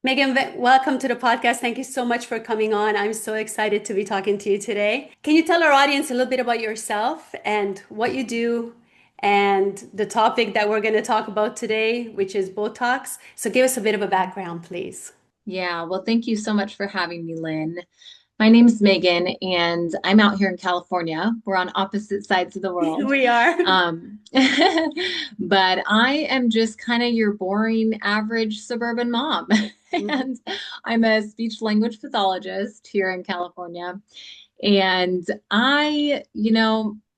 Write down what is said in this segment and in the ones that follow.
Megan, welcome to the podcast. Thank you so much for coming on. I'm so excited to be talking to you today. Can you tell our audience a little bit about yourself and what you do and the topic that we're going to talk about today, which is Botox? So give us a bit of a background, please. Yeah, well, thank you so much for having me, Lynn. My name's Megan, and I'm out here in California. We're on opposite sides of the world. We are. Um, but I am just kind of your boring, average suburban mom. Mhm. And I'm a speech language pathologist here in California. And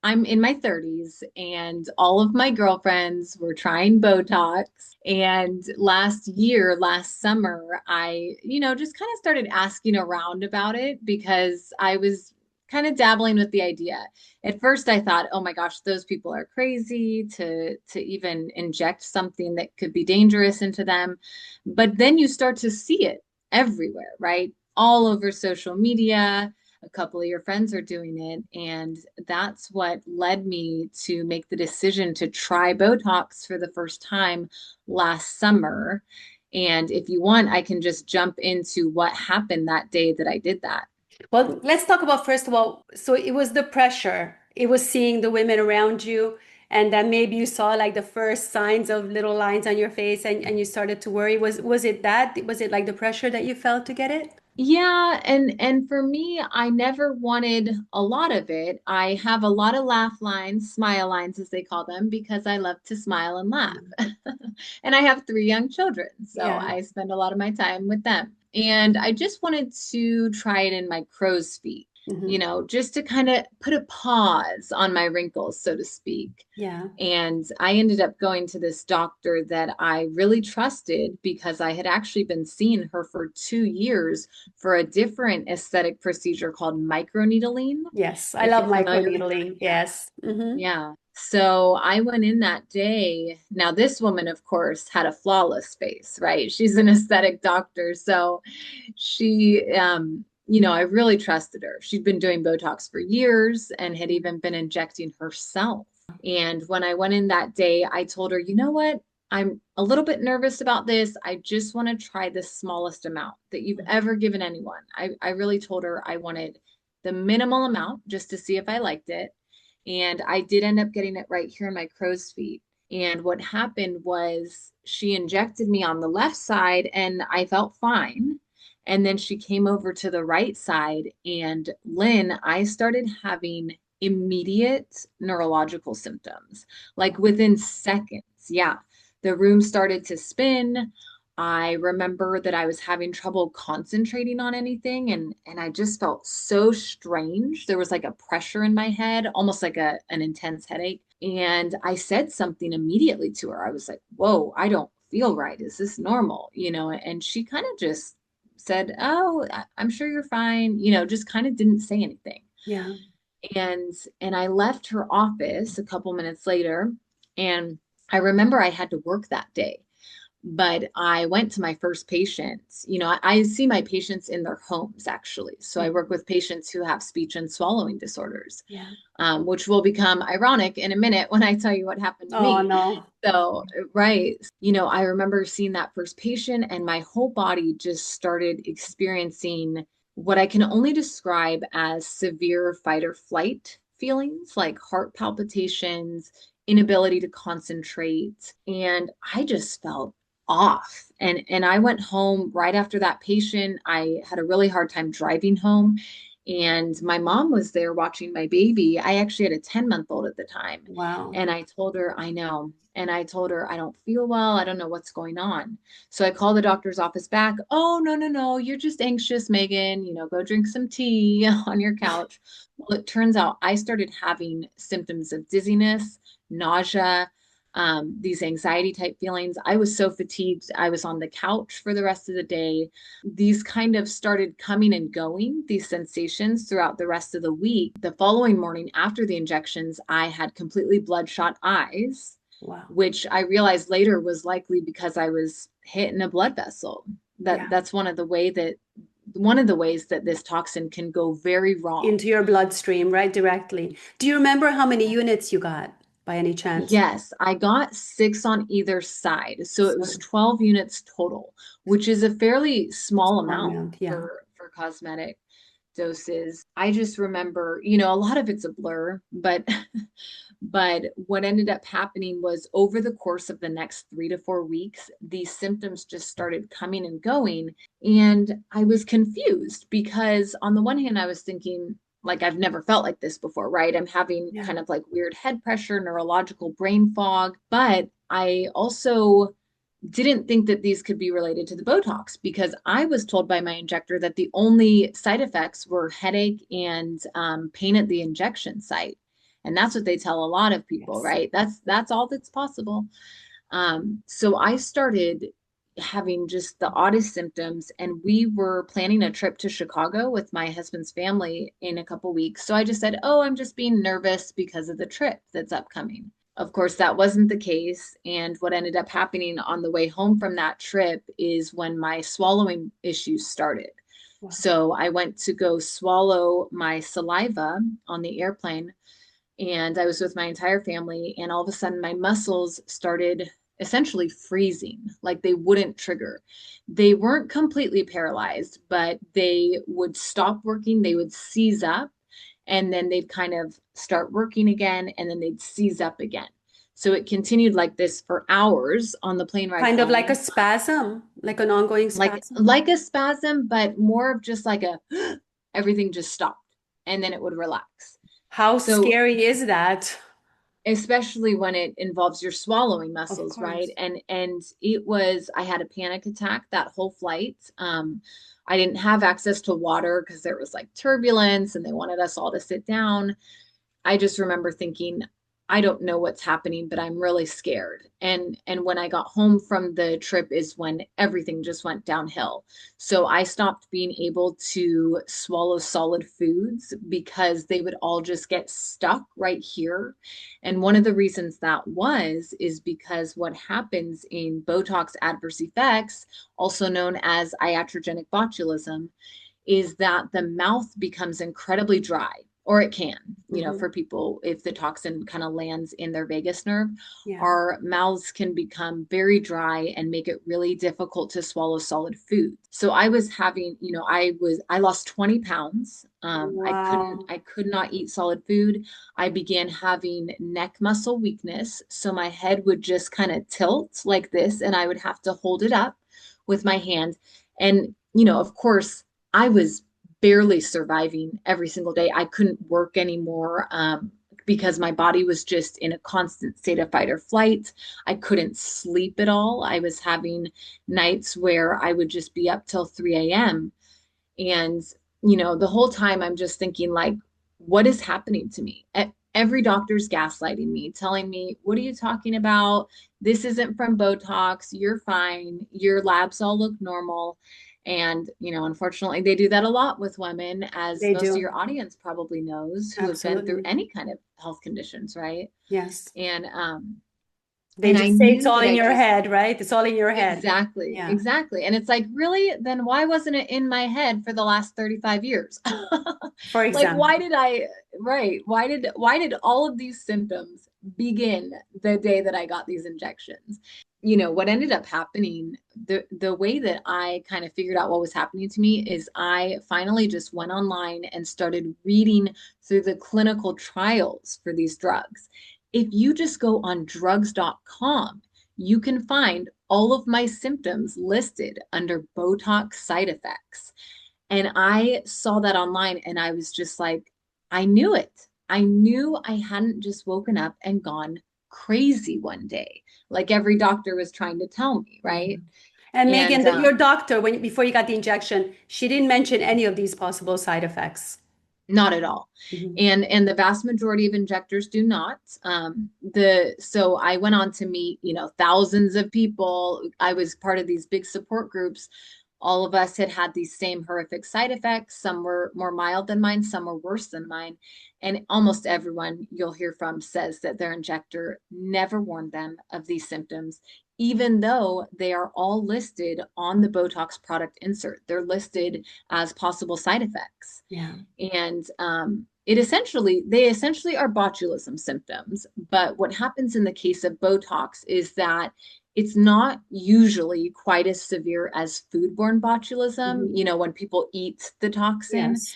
I'm in my 30s and all of my girlfriends were trying Botox. And last summer, I just kind of started asking around about it because I was kind of dabbling with the idea. At first, I thought, oh my gosh, those people are crazy to even inject something that could be dangerous into them. But then you start to see it everywhere, right? All over social media. A couple of your friends are doing it. And that's what led me to make the decision to try Botox for the first time last summer. And if you want, I can just jump into what happened that day that I did that. Well, let's talk about first of all, so it was the pressure. It was seeing the women around you, and then maybe you saw like the first signs of little lines on your face and you started to worry. Was it that? Was it like the pressure that you felt to get it? Yeah, and for me, I never wanted a lot of it. I have a lot of laugh lines, smile lines as they call them, because I love to smile and laugh. Mhm. And I have three young children, so Yeah. I spend a lot of my time with them. And I just wanted to try it in my crow's feet, Hmm. just to kind of put a pause on my wrinkles, so to speak. Yeah. And I ended up going to this doctor that I really trusted because I had actually been seeing her for 2 years for a different aesthetic procedure called microneedling. Yes. I If love you're familiar with that, microneedling. Yes. yeah. So I went in that day. Now, this woman, of course, had a flawless face, right? She's an aesthetic doctor. So I really trusted her. She'd been doing Botox for years and had even been injecting herself. And when I went in that day, I told her, you know what? I'm a little bit nervous about this. I just want to try the smallest amount that you've ever given anyone. I really told her I wanted the minimal amount just to see if I liked it. And I did end up getting it right here in my crow's feet. And what happened was she injected me on the left side and I felt fine. And then she came over to the right side. And Lynn, I started having immediate neurological symptoms, like within seconds. Yeah. The room started to spin. I remember that I was having trouble concentrating on anything and I just felt so strange. There was like a pressure in my head, almost like an intense headache. And I said something immediately to her. I was like, "Whoa, I don't feel right. Is this normal?" And she kind of just said, "Oh, I'm sure you're fine." Just kind of didn't say anything. Yeah. And I left her office a couple minutes later and I remember I had to work that day, but I went to my first patients. I see my patients in their homes actually. So I work Mhm. with patients who have speech and swallowing disorders, Yeah. which will become ironic in a minute when I tell you what happened to Oh me. no. So, right. I remember seeing that first patient, and my whole body just started experiencing what I can only describe as severe fight or flight feelings, like heart palpitations, inability to concentrate. And I just felt off. And I went home right after that patient. I had a really hard time driving home. And my mom was there watching my baby. I actually had a 10-month-old at the time. Wow. And I told her, I know. And I told her, I don't feel well. I don't know what's going on. So I called the doctor's office back. Oh, no, no, no. You're just anxious, Megan. Go drink some tea on your couch. Well, it turns out I started having symptoms of dizziness, nausea, these anxiety type feelings. I was so fatigued. I was on the couch for the rest of the day. These kind of started coming and going, these sensations throughout the rest of the week. The following morning after the injections, I had completely bloodshot eyes, Wow. which I realized later was likely because I was hit in a blood vessel. Yeah. That's one of the ways that this toxin can go very wrong. Into your bloodstream, right? Directly. Do you remember how many units you got? by any chance? Yes, I got 6 on either side. So it was So 12 units total, which is a fairly small small amount amount, yeah. for cosmetic doses. I just remember, a lot of it's a blur, but but what ended up happening was over the course of the next 3 to 4 weeks, these symptoms just started coming and going. And I was confused because on the one hand, I was thinking, like, I've never felt like this before, right? I'm having Yeah. kind of like weird head pressure, neurological brain fog, but I also didn't think that these could be related to the Botox because I was told by my injector that the only side effects were headache and pain at the injection site. And that's what they tell a lot of people, Yes. right? That's all that's possible. So I started having just the oddest symptoms, and we were planning a trip to Chicago with my husband's family in a couple weeks. So I just said, "Oh, I'm just being nervous because of the trip that's upcoming." Of course, that wasn't the case. And what ended up happening on the way home from that trip is when my swallowing issues started. Wow. So I went to go swallow my saliva on the airplane, and I was with my entire family, and all of a sudden my muscles started essentially freezing, like they wouldn't trigger. They weren't completely paralyzed, but they would stop working, they would seize up, and then they'd kind of start working again, and then they'd seize up again. So it continued like this for hours on the plane ride Kind of like a home, spasm, like an ongoing like spasm. like a spasm, but more of just like a everything just stopped, and then it would relax. How So scary is that? especially when it involves your swallowing Of muscles, right? course. And it was, I had a panic attack that whole flight. I didn't have access to water because there was like turbulence and they wanted us all to sit down. I just remember thinking, I don't know what's happening, but I'm really scared. And when I got home from the trip is when everything just went downhill. So I stopped being able to swallow solid foods because they would all just get stuck right here. And one of the reasons that is because what happens in Botox adverse effects, also known as iatrogenic botulism, is that the mouth becomes incredibly dry, or it can, Hmm. for people, if the toxin kind of lands in their vagus nerve, Yeah. our mouths can become very dry and make it really difficult to swallow solid food. So I was having, I lost 20 pounds. Wow. I could not eat solid food. I began having neck muscle weakness. So my head would just kind of tilt like this, and I would have to hold it up with my hand. And, of course, I was barely surviving every single day. I couldn't work anymore because my body was just in a constant state of fight or flight. I couldn't sleep at all. I was having nights where I would just be up till 3 a.m. And, the whole time I'm just thinking, like, what is happening to me? Every doctor's gaslighting me, telling me, what are you talking about? This isn't from Botox. You're fine. Your labs all look normal. And, unfortunately, they do that a lot with women, as They most of do. your audience probably knows, who have been through Absolutely. any kind of health conditions, right? Yes. And They and I just say it's knew all that in I your just head, right? It's all in your head. exactly, Yeah. exactly. And it's like, really? Then why wasn't it in my head for the last 35 years? For Like, why example. did right? Why did all of these symptoms begin the day that I got these injections? What ended up happening, the way that I kind of figured out what was happening to me is I finally just went online and started reading through the clinical trials for these drugs. If you just go on drugs.com, you can find all of my symptoms listed under Botox side effects. And I saw that online and I was just like, I knew it. I knew I hadn't just woken up and gone crazy one day, like every doctor was trying to tell me, Yeah. right? And Megan, And your doctor, when before you got the injection, she didn't mention any of these possible side effects. not at all. Mhm. And the vast majority of injectors do not. The so I went on to meet, thousands of people. I was part of these big support groups. All of us had had these same horrific side effects. Some were more mild than mine, some were worse than mine. And almost everyone you'll hear from says that their injector never warned them of these symptoms, even though they are all listed on the Botox product insert. They're listed as possible side effects. Yeah. And they essentially are botulism symptoms. But what happens in the case of Botox is that it's not usually quite as severe as foodborne botulism. Mhm. You know, when people eat the toxin, Yes.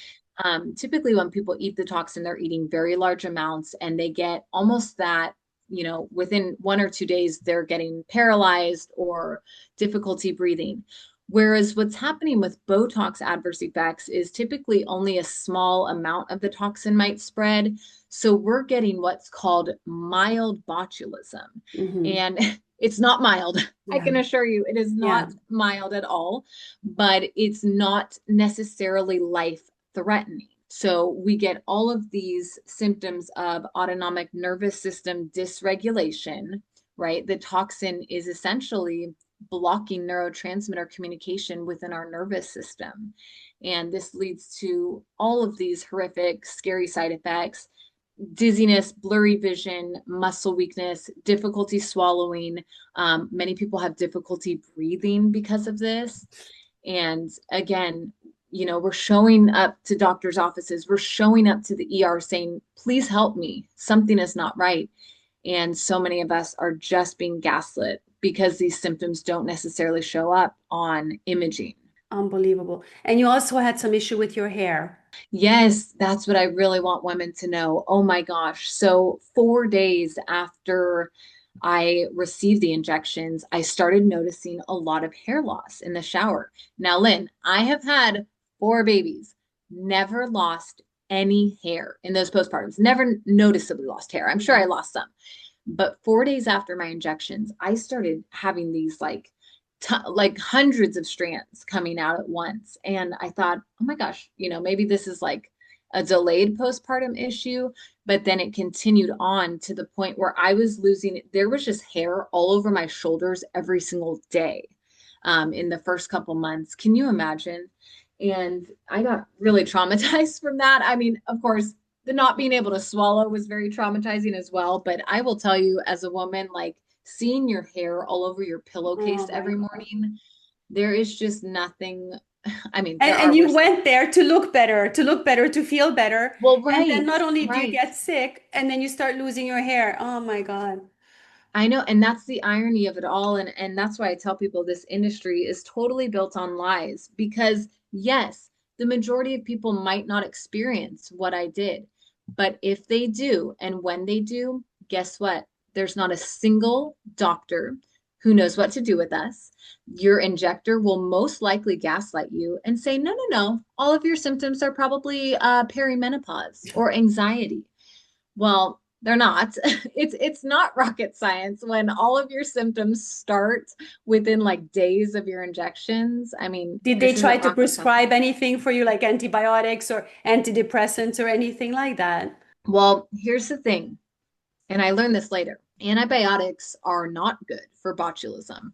typically when people eat the toxin, they're eating very large amounts and they get almost that, you know, within 1 or 2 days, they're getting paralyzed or difficulty breathing. Whereas what's happening with Botox adverse effects is typically only a small amount of the toxin might spread. So we're getting what's called mild botulism. Hmm. And it's not mild. I Yeah. can assure you it is Yeah. not mild at all, but it's not necessarily life threatening. So we get all of these symptoms of autonomic nervous system dysregulation, right? The toxin is essentially blocking neurotransmitter communication within our nervous system. And this leads to all of these horrific, scary side effects: dizziness, blurry vision, muscle weakness, difficulty swallowing. Many people have difficulty breathing because of this. And again, you know, we're showing up to doctors' offices, we're showing up to the ER saying, please help me. Something is not right. And so many of us are just being gaslit because these symptoms don't necessarily show up on imaging. Unbelievable. And you also had some issue with your hair. Yes, that's what I really want women to know. Oh my gosh. So, 4 days after I received the injections, I started noticing a lot of hair loss in the shower. Now, Lynn, I have had 4 babies, never lost any hair in those postpartums, never noticeably lost hair. I'm sure I Mhm. lost some. But 4 days after my injections, I started having these like hundreds of strands coming out at once. And I thought, oh my gosh, you know, maybe this is like a delayed postpartum issue. But then it continued on to the point where I was losing, there was just hair all over my shoulders every single day in the first couple months. Can you imagine? And I got really traumatized from that. I mean, of course, the not being able to swallow was very traumatizing as well. But I will tell you, as a woman, like seeing your hair all over your Oh pillowcase my every God. morning, there is just nothing. I mean, And there are you worse things. went there to look better, to feel better. Well, And then right, not only do you right. get sick, and then you start losing your hair. Oh my God. I know, and that's the irony of it all. And that's why I tell people this industry is totally built on lies because yes, the majority of people might not experience what I did. But if they do, and when they do, guess what? There's not a single doctor who knows what to do with us. Your injector will most likely gaslight you and say, no, no, no, all of your symptoms are probably perimenopause or anxiety. Well, they're not. It's not rocket science when all of your symptoms start within like days of your injections. I mean, Did they this try isn't to rocket science. prescribe anything for you, like antibiotics or antidepressants or anything like that? Well, here's the thing, and I learned this later. Antibiotics are not good for botulism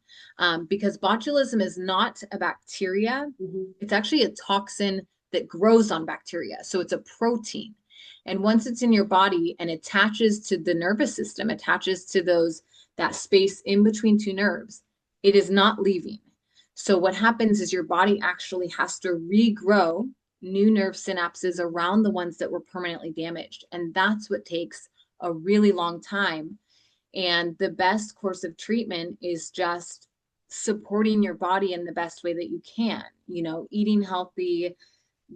because botulism is not a bacteria. Mhm. It's actually a toxin that grows on bacteria. So it's a protein. And once it's in your body and attaches to the nervous system, attaches to that space in between two nerves, it is not leaving. So what happens is your body actually has to regrow new nerve synapses around the ones that were permanently damaged. And that's what takes a really long time. And the best course of treatment is just supporting your body in the best way that you can, you know, eating healthy,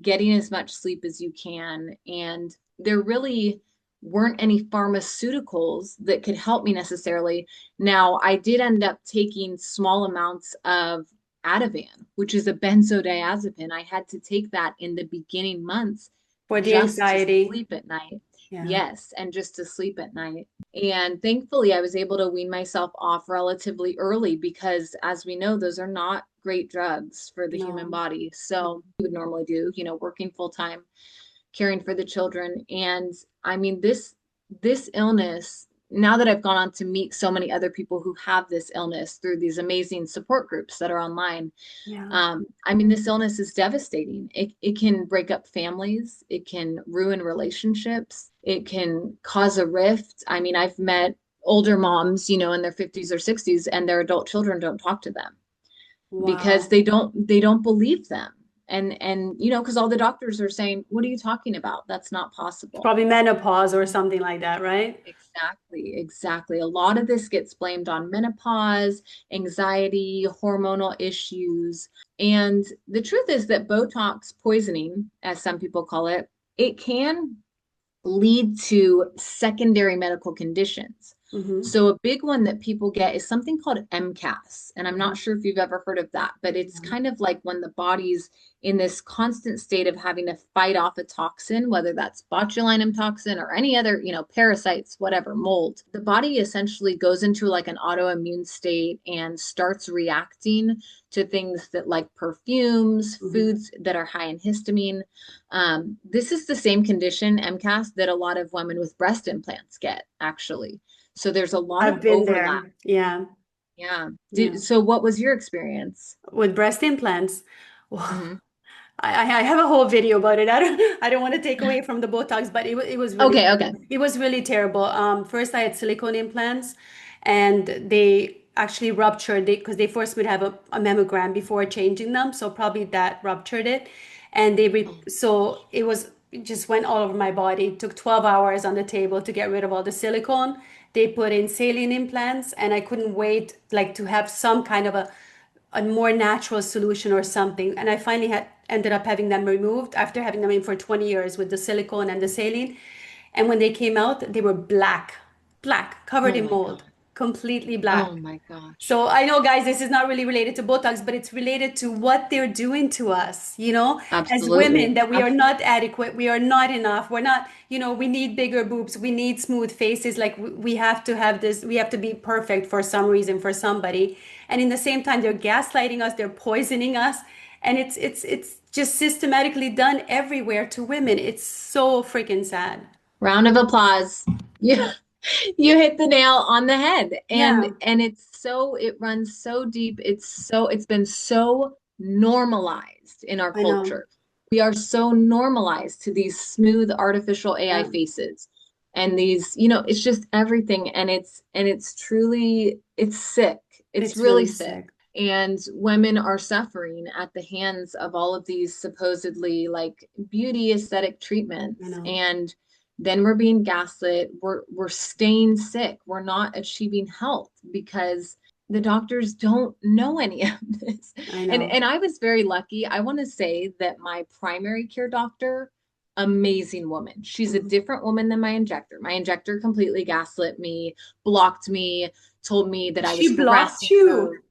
getting as much sleep as you can. And there really weren't any pharmaceuticals that could help me necessarily. Now, I did end up taking small amounts of Ativan, which is a benzodiazepine. I had to take that in the beginning months For the just to anxiety. sleep at night. Yeah. Yes, and just to sleep at night. And thankfully, I was able to wean myself off relatively early because, as we know, those are not great drugs for the human No. body. So, we would normally do, you know, working full time, caring for the children. And I mean, this illness, now that I've gone on to meet so many other people who have this illness through these amazing support groups that are online, Yeah. I mean, this illness is devastating. It can break up families. It can ruin relationships. It can cause a rift. I mean, I've met older moms, you know, in their 50s or 60s, and their adult children don't talk to them because Wow. they don't believe them. And because all the doctors are saying, what are you talking about? That's not It's possible. probably menopause or something like that, right? Exactly, exactly. A lot of this gets blamed on menopause, anxiety, hormonal issues. And the truth is that Botox poisoning, as some people call it, it can lead to secondary medical conditions. Mm-hmm. So, a big one that people get is something called MCAS. And I'm Mm-hmm. not sure if you've ever heard of that, but it's Yeah. kind of like when the body's in this constant state of having to fight off a toxin, whether that's botulinum toxin or any other, parasites, whatever, mold. The body essentially goes into like an autoimmune state and starts reacting to things that like perfumes, Mm-hmm. foods that are high in histamine. This is the same condition, MCAS, that a lot of women with breast implants get, actually. So there's a lot of I've been overlap. there. Yeah. Yeah. Yeah. So what was your experience? With breast implants. Hmm. I have a whole video about it. I don't want to take away from the Botox, but it was really Okay, okay. it was really terrible. First I had silicone implants, and they actually ruptured because they forced me to have a mammogram before changing them. So probably that ruptured it, and Oh, so it just went all over my body. It took 12 hours on the table to get rid of all the silicone. They put in saline implants, and I couldn't wait like to have some kind of a more natural solution or something. And I finally had ended up having them removed after having them in for 20 years with the silicone and the saline. And when they came out, they were black, covered oh in my mold, God. completely Oh black. my gosh. So I know, guys, this is not really related to Botox, but it's related to what they're doing to us, as women, Absolutely. that we are not adequate, we are not enough, we're not, we need bigger boobs, we need smooth faces, like we have to have this, we have to be perfect for some reason for somebody. And in the same time, they're gaslighting us, they're poisoning us, and it's just systematically done everywhere to women. It's so freaking sad. Round of applause. You you hit the nail on the head. And Yeah, and it runs so deep. It's been so normalized in our I know. culture. We are so normalized to these smooth artificial AI Yeah, faces and these, it's just everything. And it's truly, it's sick. It's it's really really sick. sick. And women are suffering at the hands of all of these supposedly like beauty aesthetic I treatments. know. And then we're being gaslit. We're staying sick. We're not achieving health because the doctors don't know any of this. I And know. and I was very lucky. I want to say that my primary care doctor, amazing woman. She's a Mhm. different woman than my injector. My injector completely gaslit me, blocked me, told me that I was She blocked harassing you. her.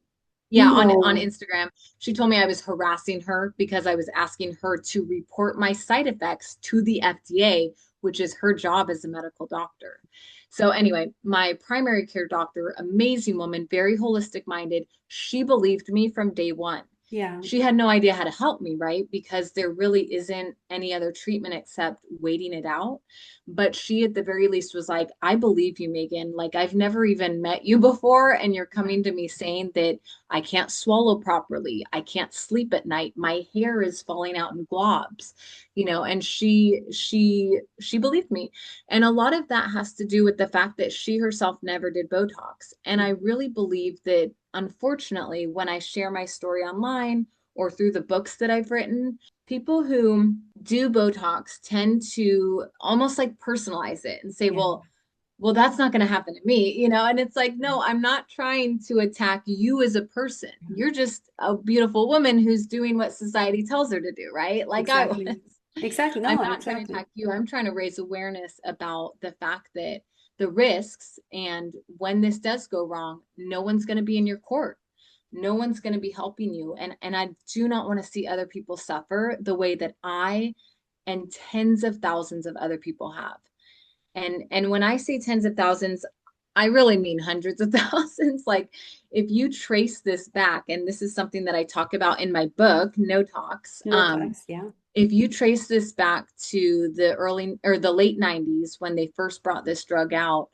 Yeah, on No. Instagram. She told me I was harassing her because I was asking her to report my side effects to the FDA, which is her job as a medical doctor. So anyway, my primary care doctor, amazing woman, very holistic minded, she believed me from day one. Yeah. She had no idea how to help me, right? Because there really isn't any other treatment except waiting it out. But she, at the very least, was like, I believe you, Megan. Like, I've never even met you before, and you're coming to me saying that I can't swallow properly. I can't sleep at night. My hair is falling out in globs, and she believed me. And a lot of that has to do with the fact that she herself never did Botox. And I really believe that, unfortunately, when I share my story online or through the books that I've written, people who do Botox tend to almost like personalize it and say, Yeah. well, that's not going to happen to me, and it's like, no, I'm not trying to attack you as a person. You're just a beautiful woman who's doing what society tells her to do, right? Like I was. Exactly. Exactly. I'm No, not trying to exactly. attack you. I'm trying to raise awareness about the fact that the risks, and when this does go wrong, no one's going to be in your court. No one's going to be helping you. And I do not want to see other people suffer the way that I and tens of thousands of other people have. And when I say tens of thousands, I really mean hundreds of thousands. Like, if you trace this back, and this is something that I talk about in my book, No Talks, No talks. Yeah. if you trace this back to the early or the late 90s when they first brought this drug out,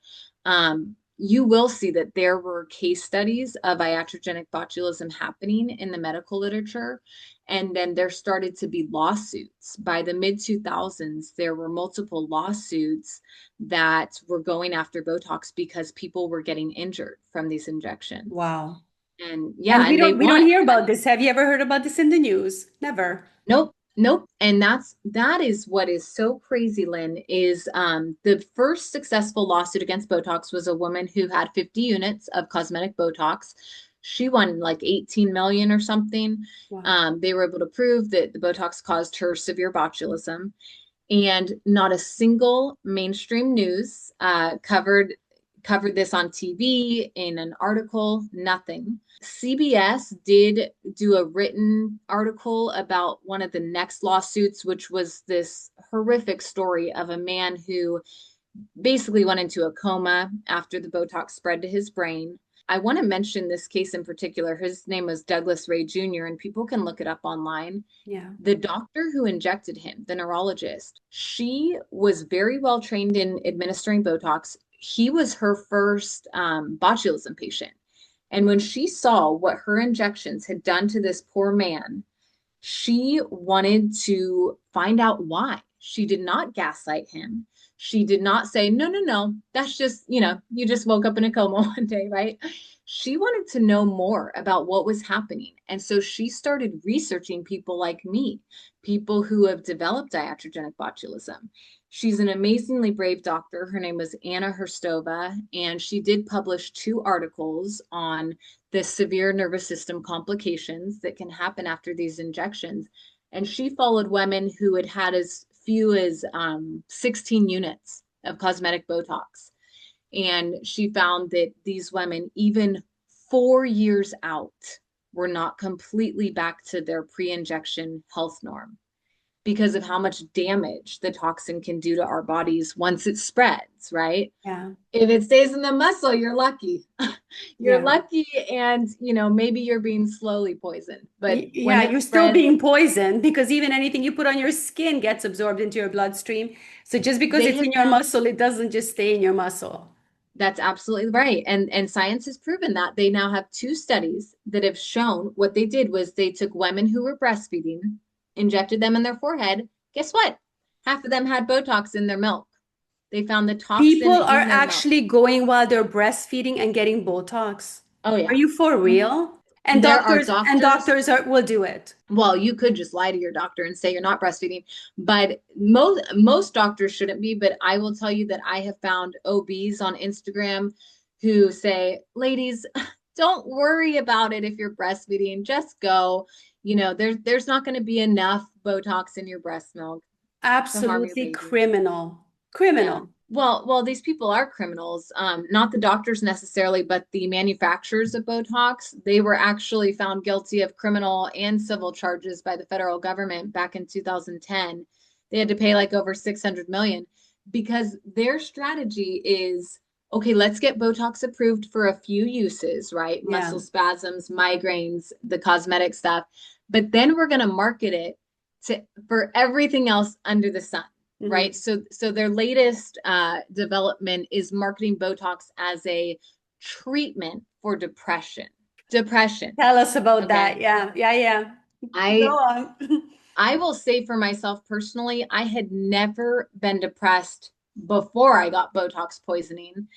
you will see that there were case studies of iatrogenic botulism happening in the medical literature. And then there started to be lawsuits. By the mid 2000s, there were multiple lawsuits that were going after Botox because people were getting injured from these injections. Wow. And yeah, And we and they don't we don't want hear about this. Have you ever heard about this in the news? Never. Nope, nope. And that is what is so crazy, Lynn, is the first successful lawsuit against Botox was a woman who had 50 units of cosmetic Botox. She won like 18 million or something. Wow. They were able to prove that the Botox caused her severe botulism, and not a single mainstream news covered this on TV in an article, nothing. CBS did do a written article about one of the next lawsuits, which was this horrific story of a man who basically went into a coma after the Botox spread to his brain. I want to mention this case in particular. His name was Douglas Ray Jr., and people can look it up online. Yeah. The doctor who injected him, the neurologist, she was very well trained in administering Botox. He was her first botulism patient. And when she saw what her injections had done to this poor man, she wanted to find out why. She did not gaslight him. She did not say, no, no, no, that's just, you just woke up in a coma one day, right? She wanted to know more about what was happening. And so she started researching people like me, people who have developed iatrogenic botulism. She's an amazingly brave doctor. Her name was Anna Herstova, and she did publish 2 articles on the severe nervous system complications that can happen after these injections. And she followed women who had had as few as 16 units of cosmetic Botox. And she found that these women, even 4 years out, were not completely back to their pre injection health norm because of how much damage the toxin can do to our bodies once it spreads, right? Yeah. If it stays in the muscle, you're lucky. You're Yeah. lucky, and maybe you're being slowly poisoned. But when Yeah, it you're still spreads, being poisoned because even anything you put on your skin gets absorbed into your bloodstream. So just because they it's have in your found muscle, it doesn't just stay in your muscle. that's absolutely right. And science has proven that. They now have 2 studies that have shown what they did was they took women who were breastfeeding, injected them in their forehead. Guess what? Half of them had Botox in their milk. They found the People toxin are in their milk. actually going while they're breastfeeding and getting Botox. Oh Are yeah. you for Mhm. real? And There are doctors will do it. well, you could just lie to your doctor and say you're not breastfeeding, but most doctors shouldn't be. But I will tell you that I have found OBs on Instagram who say, ladies, don't worry about it if you're breastfeeding. Just go. There's not going to be enough Botox in your breast milk to harm your Absolutely baby. criminal. Yeah. Criminal. Well, these people are criminals. Not the doctors necessarily, but the manufacturers of Botox. They were actually found guilty of criminal and civil charges by the federal government back in 2010. They had to pay like over 600 million because their strategy is, okay, let's get Botox approved for a few uses, right? Yeah. Muscle spasms, migraines, the cosmetic stuff. But then we're going to market it for everything else under the sun, Mhm. right? So their latest development is marketing Botox as a treatment for depression. Depression. Tell us about that. Okay. Yeah. Yeah. Yeah. Go I on. I will say for myself personally, I had never been depressed before I got Botox poisoning.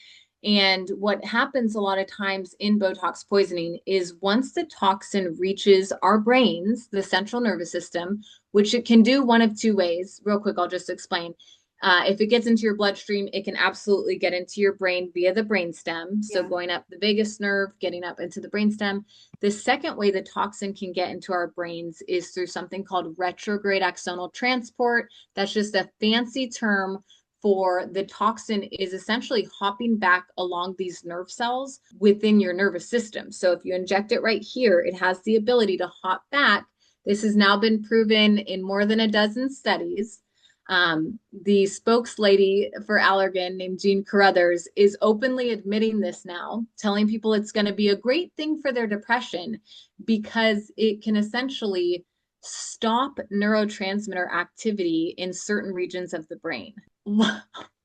And what happens a lot of times in Botox poisoning is once the toxin reaches our brains, the central nervous system, which it can do one of 2 ways. Real quick, I'll just explain. If it gets into your bloodstream, it can absolutely get into your brain via the brainstem. So Yeah. going up the vagus nerve, getting up into the brainstem. The second way the toxin can get into our brains is through something called retrograde axonal transport. That's just a fancy term for the toxin is essentially hopping back along these nerve cells within your nervous system. So if you inject it right here, it has the ability to hop back. This has now been proven in more than a dozen studies. The spokeslady for Allergan named Jean Carruthers is openly admitting this now, telling people it's going to be a great thing for their depression because it can essentially stop neurotransmitter activity in certain regions of the brain.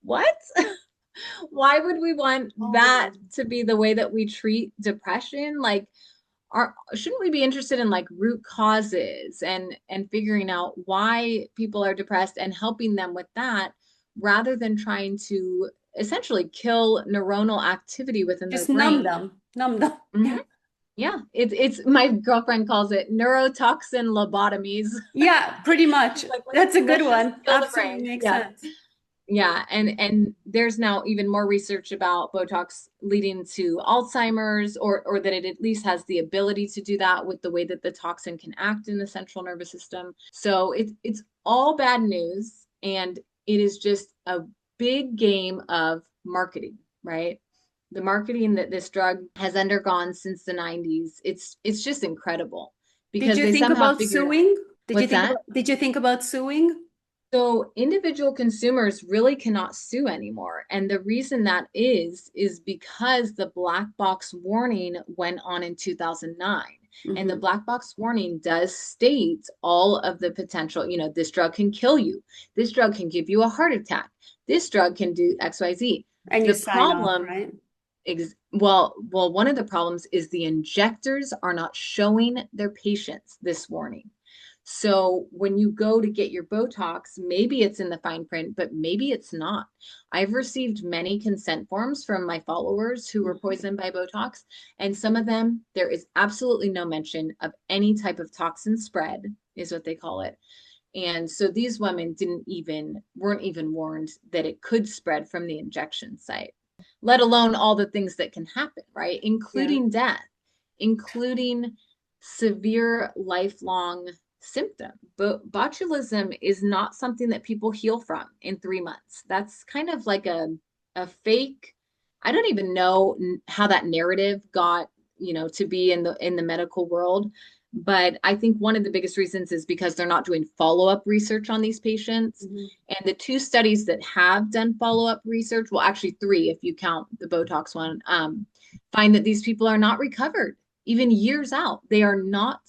What? Why would we want that Oh. to be the way that we treat depression? Like, shouldn't we be interested in like root causes and figuring out why people are depressed and helping them with that rather than trying to essentially kill neuronal activity within their Just numb brain? them. Numb them. Mhm. Yeah. Yeah, it's my girlfriend calls it neurotoxin lobotomies. Yeah, pretty much. Like That's a good let's just one. kill the Absolutely brain. makes Yeah. sense. Yeah, and there's now even more research about Botox leading to Alzheimer's, or that it at least has the ability to do that with the way that the toxin can act in the central nervous system. So it's all bad news, and it is just a big game of marketing, right? The marketing that this drug has undergone since the 90s, it's just incredible Did because you they think somehow about figured out. suing? What's that? Did you think about suing? So individual consumers really cannot sue anymore. And the reason that is because the black box warning went on in 2009. And the Hmm. black box warning does state all of the potential, this drug can kill you. This drug can give you a heart attack. This drug can do XYZ. And you The sign off, problem right? one of the problems is the injectors are not showing their patients this warning. So when you go to get your Botox, maybe it's in the fine print, but maybe it's not. I've received many consent forms from my followers who were Mhm. poisoned by Botox, and some of them, there is absolutely no mention of any type of toxin spread, is what they call it. And so these women weren't even warned that it could spread from the injection site, let alone all the things that can happen, right? Yeah. Including death, including severe lifelong symptom. But botulism is not something that people heal from in 3 months. That's kind of like a fake. I don't even know how that narrative got, to be in the medical world. But I think one of the biggest reasons is because they're not doing follow-up research on these patients. Mhm. And the two studies that have done follow-up research, well, actually three, if you count the Botox one, find that these people are not recovered even years out. They are not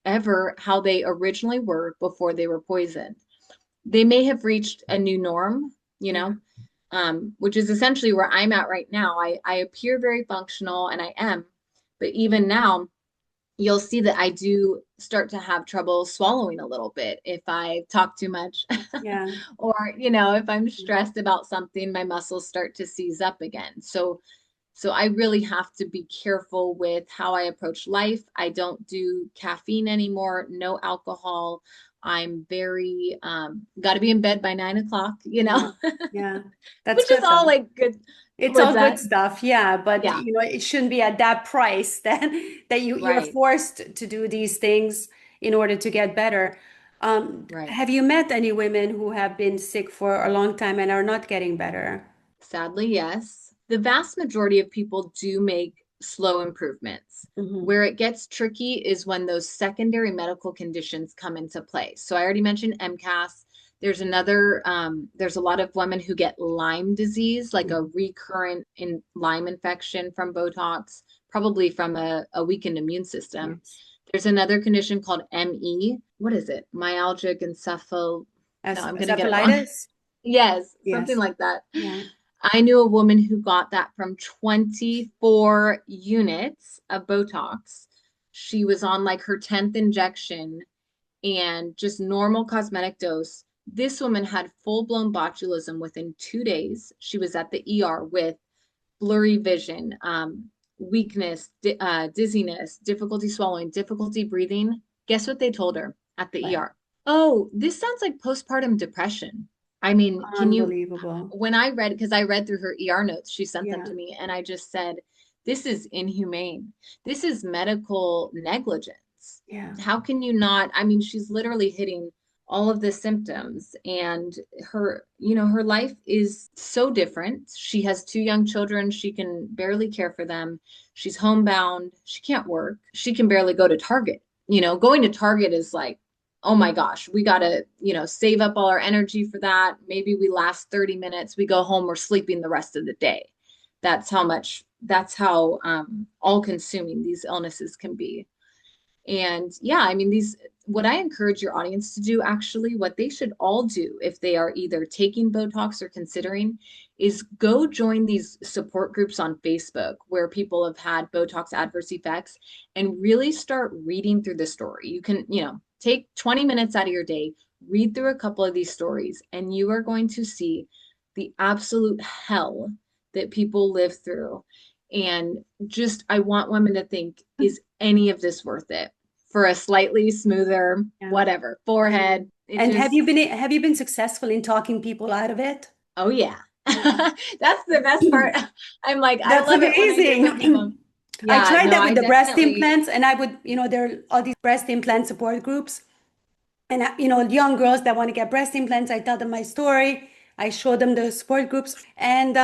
ever how they originally were before they were poisoned. They may have reached a new norm, Yeah. which is essentially where I'm at right now. I appear very functional and I am, but even now, you'll see that I do start to have trouble swallowing a little bit if I talk too much. Yeah. Or, if I'm stressed about something, my muscles start to seize up again. So I really have to be careful with how I approach life. I don't do caffeine anymore, no alcohol. I'm very got to be in bed by 9 o'clock, Yeah. Yeah. That's which is good all though. like good. It's What's all good that? stuff, yeah, but Yeah, it shouldn't be at that price that you're right, forced to do these things in order to get better. right. Have you met any women who have been sick for a long time and are not getting better? Sadly, yes. The vast majority of people do make slow improvements. Hmm. Where it gets tricky is when those secondary medical conditions come into play. So I already mentioned MCAS. There's a lot of women who get Lyme disease, like a recurrent Lyme infection from Botox, probably from a weakened immune system. Yes. There's another condition called ME. What is it? Myalgic encephal. No, As I'm going to get it wrong. encephalitis? Yes, something Yes. like that. Yeah. I knew a woman who got that from 24 units of Botox. She was on like her 10th injection and just normal cosmetic dose. This woman had full-blown botulism within 2 days. She was at the ER with blurry vision, weakness, dizziness, difficulty swallowing, difficulty breathing. Guess what they told her at the But ER? Oh, this sounds like postpartum depression. I mean, unbelievable. when I read, because I read through her ER notes, she sent them Yeah. to me, and I just said, this is inhumane. This is medical negligence. Yeah. How can you not? I mean, she's literally hitting all of the symptoms, and her life is so different. She has two young children. She can barely care for them. She's homebound. She can't work. She can barely go to Target. Going to Target is like, oh my gosh, we got to, save up all our energy for that. Maybe we last 30 minutes, we go home, we're sleeping the rest of the day. That's how all consuming these illnesses can be. And yeah, I mean, what I encourage your audience to do, actually, what they should all do if they are either taking Botox or considering, is go join these support groups on Facebook where people have had Botox adverse effects and really start reading through the story. You can, take 20 minutes out of your day, read through a couple of these stories, and you are going to see the absolute hell that people live through. And just, I want women to think, is any of this worth it for a slightly smoother, Yeah, whatever, I know. forehead? It And just, have you been successful in talking people out of it? oh yeah. That's the best part. I'm like, I That's love it when I hear from people. amazing. I Yeah, tried no, that I with the breast definitely, implants, and I would, there are all these breast implant support groups. And, young girls that want to get breast implants, I tell them my story. I show them the support groups. And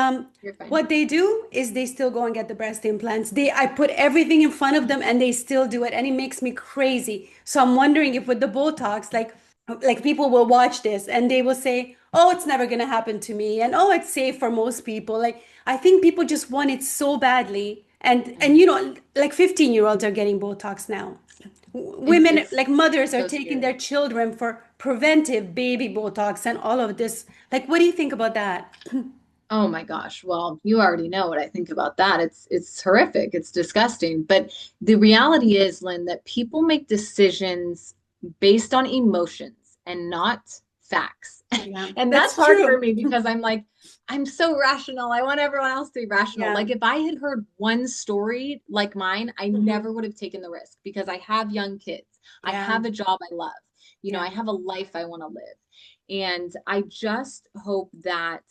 you're fine. what they do is they still go and get the breast implants. I put everything in front of them and they still do it. And it makes me crazy. So I'm wondering if with the Botox, like people will watch this and they will say, oh, it's never going to happen to me. And oh, it's safe for most people. Like, I think people just want it so badly. And Mhm. like 15-year-olds are getting Botox now. Women, It's like mothers, are so taking their scary. children for preventive baby Botox and all of this. Like, what do you think about that? Oh my gosh. Well, you already know what I think about that. It's horrific. It's disgusting. But the reality is, Lynn, that people make decisions based on emotions and not facts. Yeah, And that's that's hard for true. me because I'm like, I'm so rational. I want everyone else to be rational. Yeah. Like if I had heard one story like mine, I Hmm. never would have taken the risk because I have young kids. I Yeah. have a job I love. Yeah. I have a life I want to live. And I just hope that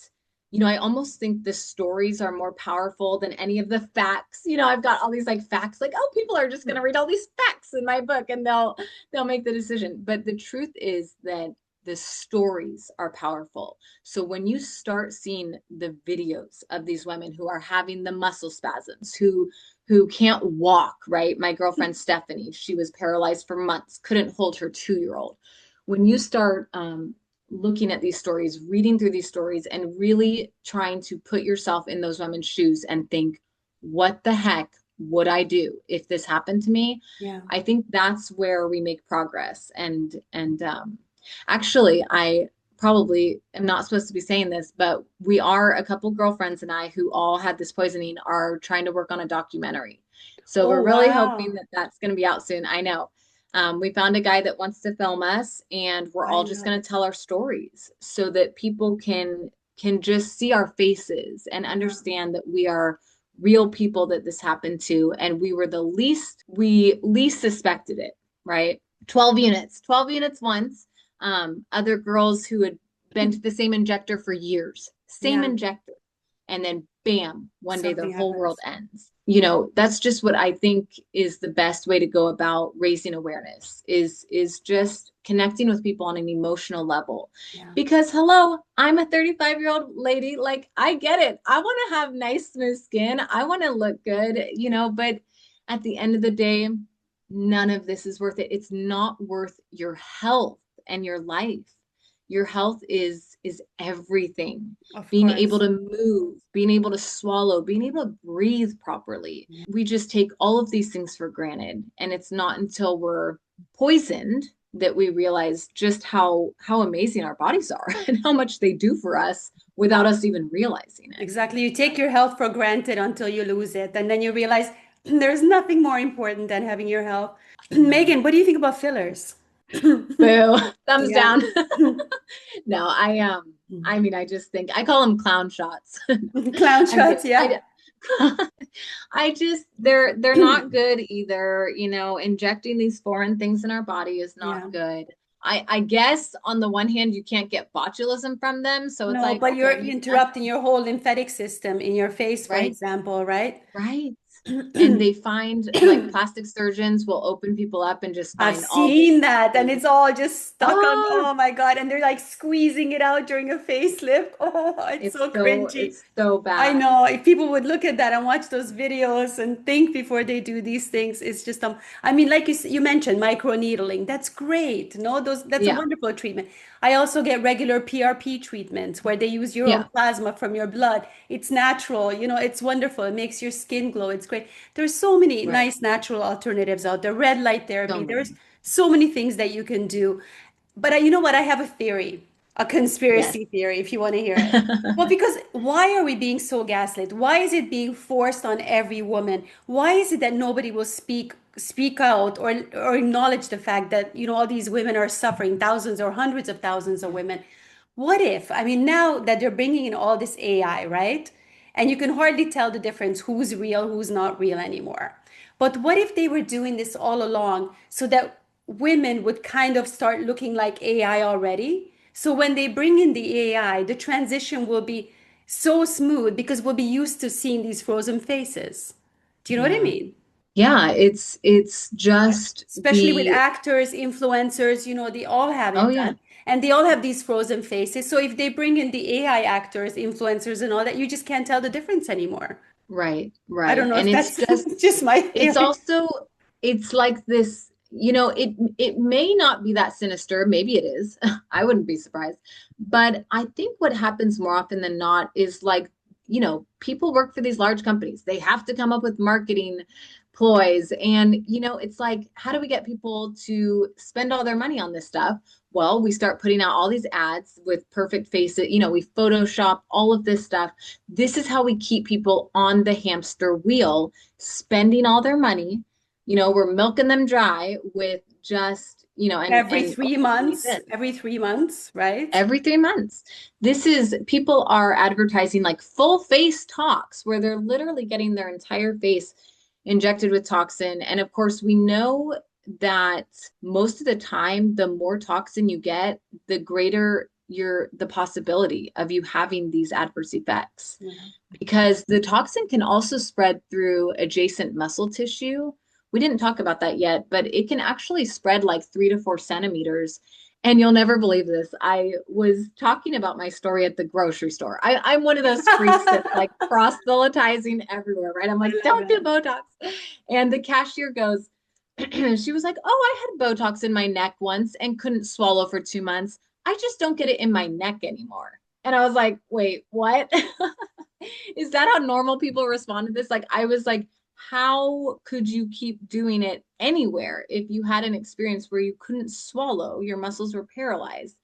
I almost think the stories are more powerful than any of the facts. I've got all these like facts, like, oh, people are just going to read all these facts in my book and they'll make the decision. But the truth is that the stories are powerful. So when you start seeing the videos of these women who are having the muscle spasms, who can't walk, right? My girlfriend Stephanie, she was paralyzed for months, couldn't hold her 2-year-old. When you start looking at these stories, reading through these stories, and really trying to put yourself in those women's shoes and think, what the heck would I do if this happened to me? Yeah. I think that's where we make progress. And actually, I probably am not supposed to be saying this, but we are a couple girlfriends and I who all had this poisoning are trying to work on a documentary. So Oh, we're really hoping wow. that that's going to be out soon. I know. We found a guy that wants to film us, and we're I all just love going it. to tell our stories so that people can just see our faces and Yeah. understand that we are real people that this happened to, and we least suspected it, right? 12 units once. Other girls who had been to the same injector for years, same Yeah. injector, and then bam, one day their Something whole world happens. ends. That's just what I think is the best way to go about raising awareness is just connecting with people on an emotional level. Yeah. Because hello, I'm a 35-year-old lady, like I get it. I want to have nice smooth skin. I want to look good, but at the end of the day, none of this is worth it. It's not worth your health and your life. Your health is everything. Of Being able course. to move, being able to swallow, being able to breathe properly. Yeah. We just take all of these things for granted. And it's not until we're poisoned that we realize just how amazing our bodies are and how much they do for us without us even realizing it. Exactly. You take your health for granted until you lose it. And then you realize there's nothing more important than having your health. No. Megan, what do you think about fillers? Boo. Thumbs Yeah. down. No, I mean I just think I call them clown shots. Clown I'm shots, kidding. yeah. I just they're not good either. Injecting these foreign things in our body is not Yeah. good. I guess on the one hand you can't get botulism from them, so it's No, like but you're okay, maybe that's interrupting your whole lymphatic system in your face, for right. example, right? Right. And they find like plastic surgeons will open people up and just I've find all this seen that, and nasty. it's all just stuck on. Oh, Oh my God. And they're like squeezing it out during a facelift. Oh, it's it's so so cringy. it's so I bad. know if people would look at that and watch those videos and think before they do these things, it's just I mean, like you mentioned, microneedling. That's great. No, that's a Yeah. wonderful treatment. I also get regular PRP treatments where they use your own Yeah. plasma from your blood. It's natural, it's wonderful. It makes your skin glow. It's great. There's so many Right. nice natural alternatives out there. Red light So therapy. There's many. so many things that you can do. But you know what? I have a theory, a Yes. conspiracy theory, if you want to hear it. Well, because why are we being so gaslit? Why is it being forced on every woman? Why is it that nobody will speak out or acknowledge the fact that, all these women are suffering, thousands or hundreds of thousands of women? What if, I mean, now that they're bringing in all this AI, right? and you can hardly tell the difference who's real, who's not real anymore. But what if they were doing this all along so that women would kind of start looking like AI already? So when they bring in the AI, the transition will be so smooth because we'll be used to seeing these frozen faces. Do you know what I Yeah. mean? Yeah, it's just Especially with the actors, influencers, they all have oh it yeah. done. And they all have these frozen faces. So if they bring in the AI actors, influencers, and all that, you just can't tell the difference anymore. Right, I don't right. know And if it's that's just just my it's theory. also it's like this, it may not be that sinister, maybe it is. I wouldn't be surprised. But I think what happens more often than not is like, people work for these large companies. They have to come up with marketing ploys and it's like how do we get people to spend all their money on this stuff? Well, we start putting out all these ads with perfect faces, we Photoshop all of this stuff. This is how we keep people on the hamster wheel, spending all their money. We're milking them dry with just, Every and oh, three you need months, this every 3 months, right? every 3 months. This is people are advertising like full face tox where they're literally getting their entire face injected with toxin. And of course, we know that most of the time, the more toxin you get, the greater the possibility of you having these adverse effects Yeah. because the toxin can also spread through adjacent muscle tissue. We didn't talk about that yet, but it can actually spread like 3 to 4 centimeters. And you'll never believe this. I was talking about my story at the grocery store. I'm one of those freaks that's like proselytizing everywhere, right? I'm I like, love don't do it. Botox. And the cashier goes, she was like, oh, I had Botox in my neck once and couldn't swallow for 2 months. I just don't get it in my neck anymore. And I was like, wait, what? Is that how normal people respond to this? Like, I was like, how could you keep doing it anywhere if you had an experience where you couldn't swallow, your muscles were paralyzed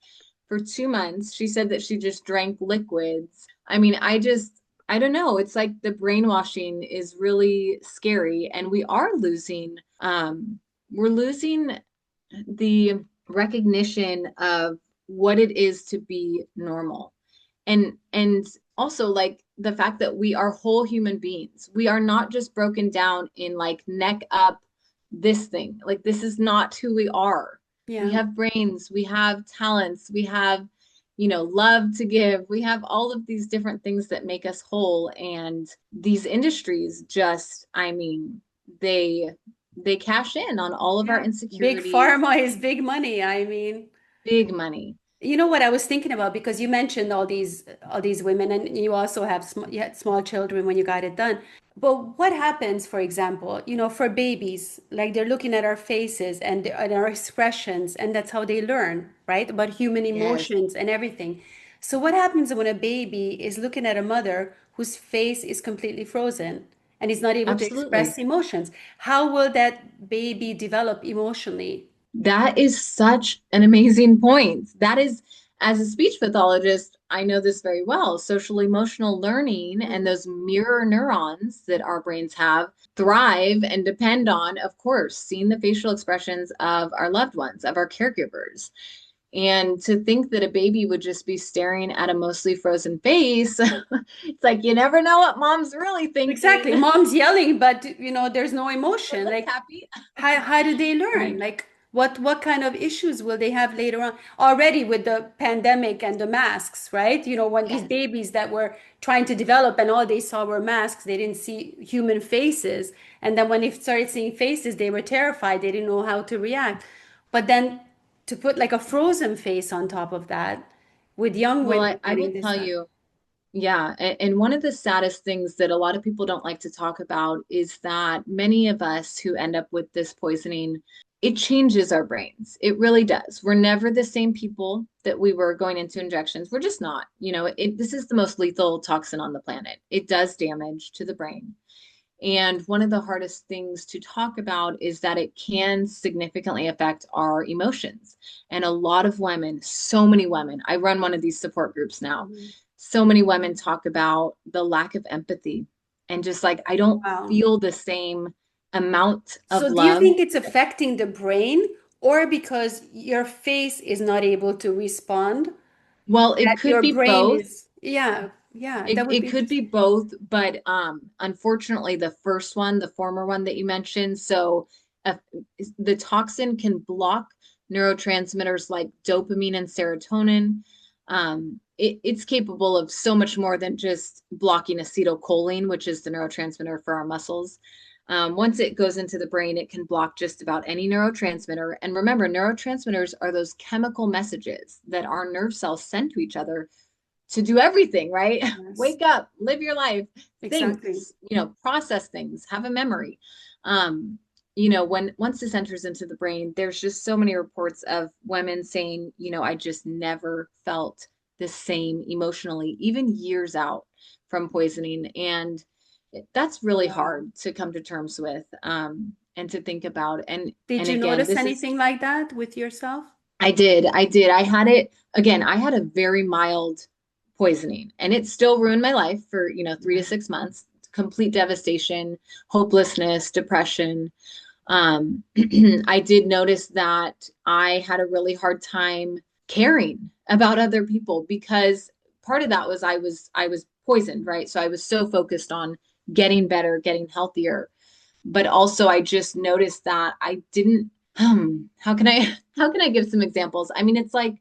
for 2 months? She said that she just drank liquids. I mean, I don't know. It's like the brainwashing is really scary, and we're losing the recognition of what it is to be normal and also like the fact that we are whole human beings. We are not just broken down in like neck up this thing. Like this is not who we are. We Yeah. have brains, we have talents, we have love to give. We have all of these different things that make us whole, and these industries just, I mean, they cash in on all of our Yeah. Big insecurities. pharma is big money. I mean, Big money. you know what I was thinking about because you mentioned all these women and you also have you had small children when you got it done. But what happens, for example, for babies, like they're looking at our faces and our expressions, and that's how they learn, right? About human Yes, emotions and everything. So what happens when a baby is looking at a mother whose face is completely frozen and is not able to absolutely. express emotions? How will that baby develop emotionally? That is such an amazing point. That is, as a speech pathologist, I know this very well. Social emotional learning and Mhm. those mirror neurons that our brains have thrive and depend on, of course, seeing the facial expressions of our loved ones, of our caregivers. And to think that a baby would just be staring at a mostly frozen face, it's like you never know what mom's really thinking. Exactly. Mom's yelling, but there's no But emotion. looks Like happy. how do they learn? Right. Like what kind of issues will they have later on? Already with the pandemic and the masks, right? When these Yes. babies that were trying to develop and all they saw were masks, they didn't see human faces. And then when they started seeing faces, they were terrified. They didn't know how to react. But then to put like a frozen face on top of that with young Well, women I will getting this tell done. you. Yeah, and one of the saddest things that a lot of people don't like to talk about is that many of us who end up with this poisoning, it changes our brains. It really does. We're never the same people that we were going into injections. We're just not. This is the most lethal toxin on the planet. It does damage to the brain. And one of the hardest things to talk about is that it can significantly affect our emotions. And a lot of women, so many women, I run one of these support groups now. Mhm. So many women talk about the lack of empathy and just like, I don't Wow. feel the same amount of So do you love. think it's affecting the brain or because your face is not able to respond Well, it that could your be brain both. is, yeah. Yeah, It that would it be could be interesting. both, but unfortunately, the first one, the former one that you mentioned, so uh, the toxin can block neurotransmitters like dopamine and serotonin. It's capable of so much more than just blocking acetylcholine, which is the neurotransmitter for our muscles. Once it goes into the brain, it can block just about any neurotransmitter. And remember, neurotransmitters are those chemical messages that our nerve cells send to each other to do everything, right? Yes, Wake up, live your life, think, exactly. process things, have a memory. When once this enters into the brain, there's just so many reports of women saying, I just never felt the same emotionally, even years out from poisoning. And that's really Wow. hard to come to terms with, and to think about. Did And you again, notice this is anything like that with yourself? I did. I had it again. I had a very mild poisoning and it still ruined my life for, 3 to 6 months, complete devastation, hopelessness, depression. I did notice that I had a really hard time caring about other people because part of that was I was poisoned, right? So I was so focused on getting better, getting healthier, but also I just noticed that I didn't how can I how can I give some examples? I mean, it's like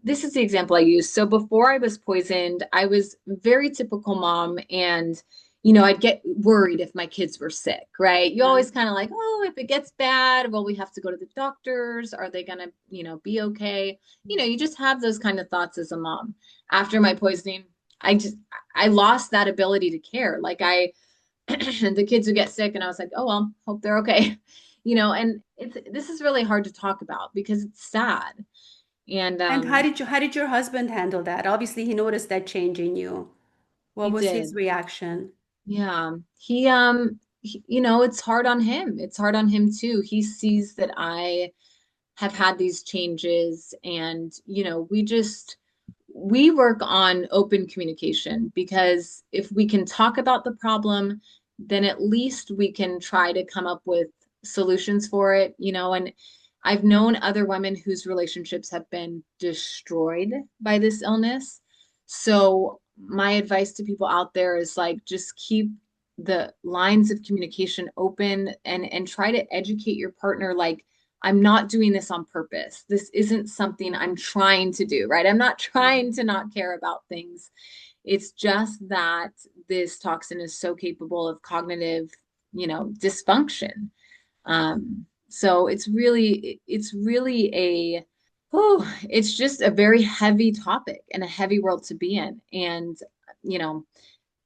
this is the example I use. So before I was poisoned, I was very typical mom, and I'd get worried if my kids were sick, right? You Yeah. always kind of like, oh, if it gets bad, well, we have to go to the doctors. Are they gonna, be okay? You just have those kind of thoughts as a mom. After my poisoning, I lost that ability to care. Like the kids would get sick and I was like, oh well, hope they're okay. And this is really hard to talk about because it's sad. And And how did your husband handle that? Obviously, he noticed that change in you. What he was his did. reaction? Yeah. It's hard on him. It's hard on him too. He sees that I have had these changes, and we work on open communication, because if we can talk about the problem, then at least we can try to come up with solutions for it, and I've known other women whose relationships have been destroyed by this illness. So my advice to people out there is like just keep the lines of communication open, and try to educate your partner, like, I'm not doing this on purpose. This isn't something I'm trying to do, right? I'm not trying to not care about things. It's just that this toxin is so capable of cognitive, dysfunction. So it's really it's just a very heavy topic and a heavy world to be in. And, you know,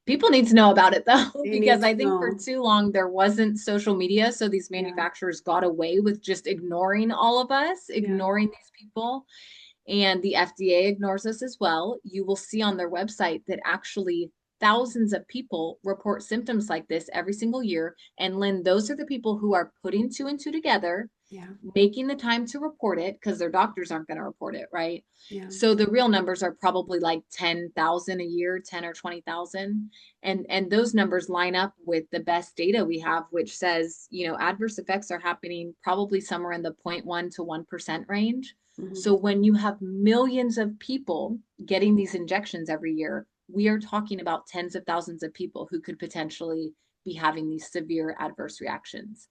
people need to know about it though, They need because to I think for know. too long there wasn't social media. So these Yeah, manufacturers got away with just ignoring all of us, yeah. ignoring these people. And the FDA ignores us as well. You will see on their website that actually thousands of people report symptoms like this every single year. And Lynn, those are the people who are putting two and two together, Yeah, making the time to report it because their doctors aren't going to report it, right? yeah. So the real numbers are probably like 10,000 a year, 10 or 20,000. And those numbers line up with the best data we have, which says, adverse effects are happening probably somewhere in the 0.1 to 1% range. Hmm. So when you have millions of people getting these injections every year, we are talking about tens of thousands of people who could potentially be having these severe adverse reactions.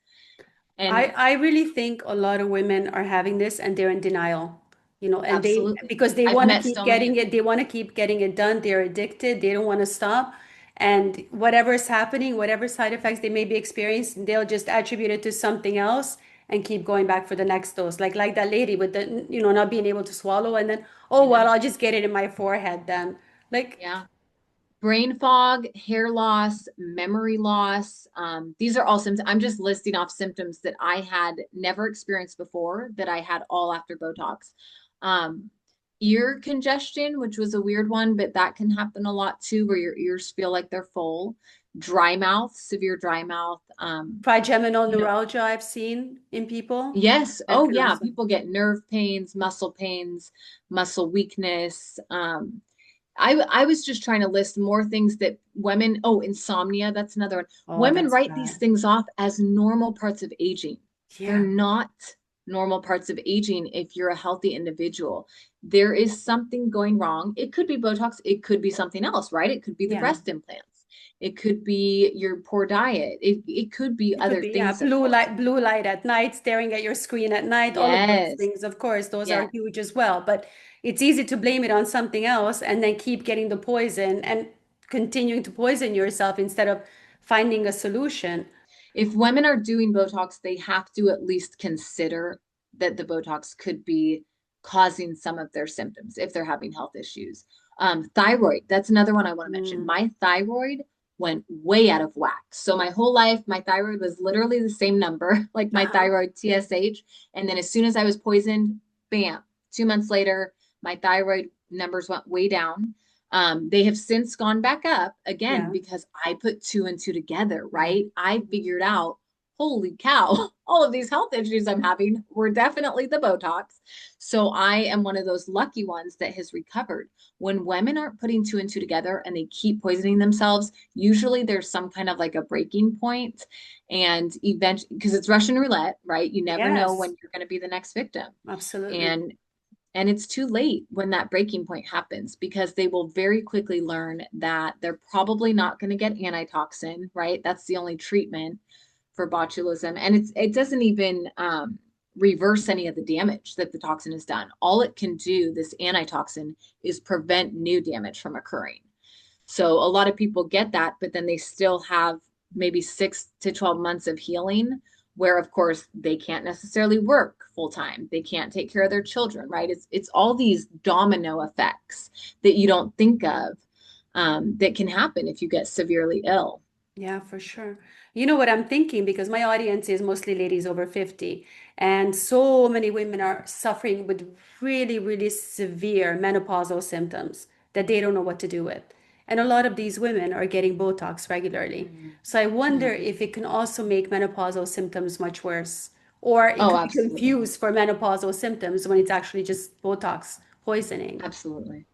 And I really think a lot of women are having this and they're in denial, and they absolutely, because they I've want to met keep so many getting of it, them. they want to keep getting it done. They're addicted. They don't want to stop. And whatever is happening, whatever side effects they may be experiencing, they'll just attribute it to something else and keep going back for the next dose. Like that lady with the, not being able to swallow and then, oh I well, know. I'll just get it in my forehead then. Like, Yeah. Brain fog, hair loss, memory loss. These are all symptoms. I'm just listing off symptoms that I had never experienced before, that I had all after Botox. Um, Ear congestion, which was a weird one, but that can happen a lot too, where your ears feel like they're full. Dry mouth, severe dry mouth. trigeminal You know, neuralgia I've seen in people. yes. That Oh, can yeah. also, People get nerve pains, muscle weakness. I was just trying to list more things that women, oh, insomnia, that's another one. oh, Women that's write these bad. things off as normal parts of aging. They're Yeah. not. normal parts of aging if you're a healthy individual. There is something going wrong. It could be Botox, it could be something else, right? It could be the Yeah. breast implants. It could be your poor diet. It could be It could other be, yeah, things, of course. blue light at night, staring at your screen at night, all of those Yes. things, of course, those are Yes. huge as well. But it's easy to blame it on something else and then keep getting the poison and continuing to poison yourself instead of finding a solution. If women are doing Botox, they have to at least consider that the Botox could be causing some of their symptoms if they're having health issues. Thyroid, that's another one I want to mention. Mm, My thyroid went way out of whack. So my whole life, my thyroid was literally the same number, like my uh-huh. thyroid TSH. And then as soon as I was poisoned, bam, 2 months later, my thyroid numbers went way down. They have since gone back up again Yeah. because I put two and two together, Yeah. right? I figured out, holy cow, all of these health issues I'm having were definitely the Botox. So I am one of those lucky ones that has recovered. When women aren't putting two and two together and they keep poisoning themselves, usually there's some kind of like a breaking point, and eventually, because it's Russian roulette, right? You never know Yes, when you're going to be the next victim. absolutely. And it's too late when that breaking point happens because they will very quickly learn that they're probably not going to get antitoxin, right? That's the only treatment for botulism. And it doesn't even reverse any of the damage that the toxin has done. All it can do, this antitoxin, is prevent new damage from occurring. So a lot of people get that, but then they still have maybe 6 to 12 months of healing, where of course they can't necessarily work full time. They can't take care of their children, right? It's all these domino effects that you don't think of, that can happen if you get severely ill. Yeah, for sure. You know what I'm thinking because my audience is mostly ladies over 50, and so many women are suffering with really, really severe menopausal symptoms that they don't know what to do with. And a lot of these women are getting Botox regularly. Mhm. So I wonder Mhm. if it can also make menopausal symptoms much worse, or it Oh, could be absolutely. confused for menopausal symptoms when it's actually just Botox poisoning. Absolutely.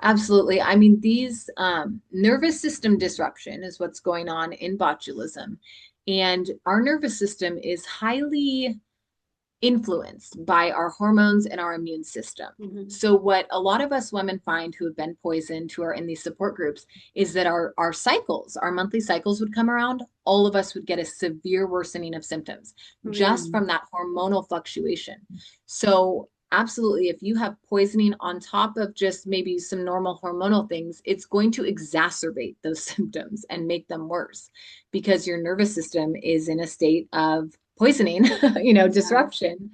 Absolutely. I mean, these nervous system disruption is what's going on in botulism. And our nervous system is highly influenced by our hormones and our immune system. Mhm. So what a lot of us women find who have been poisoned, who are in these support groups, is that our cycles, our monthly cycles would come around. All of us would get a severe worsening of symptoms just Really? from that hormonal fluctuation. So absolutely, if you have poisoning on top of just maybe some normal hormonal things, it's going to exacerbate those symptoms and make them worse because your nervous system is in a state of poisoning, Yeah. disruption.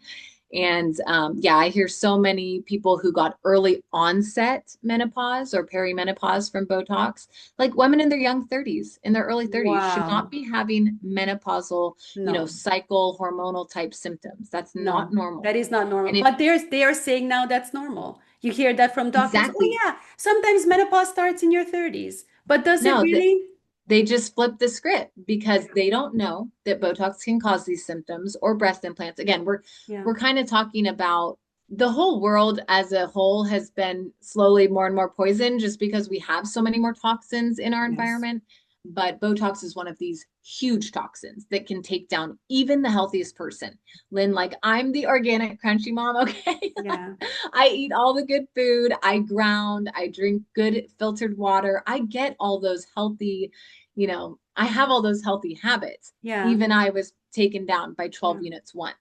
And yeah, I hear so many people who got early onset menopause or perimenopause from Botox, like women in their young 30s, in their early 30s, should not Wow. be having menopausal, No. cycle hormonal type symptoms. That's not No, normal. that is not normal. And if But they are saying now that's normal. You hear that from doctors. Oh exactly, yeah, sometimes menopause starts in your 30s. But does it no, that really? they just flip the script because they don't know that Botox can cause these symptoms or breast implants. Again, Yeah. we're kind of talking about the whole world as a whole has been slowly more and more poisoned just because we have so many more toxins in our Yes. environment. But Botox is one of these huge toxins that can take down even the healthiest person. Lynn, like I'm the organic crunchy mom, okay? Yeah. I eat all the good food, I ground, I drink good filtered water. I get all those healthy, I have all those healthy habits. Yeah. Even I was taken down by 12 Yeah. units once.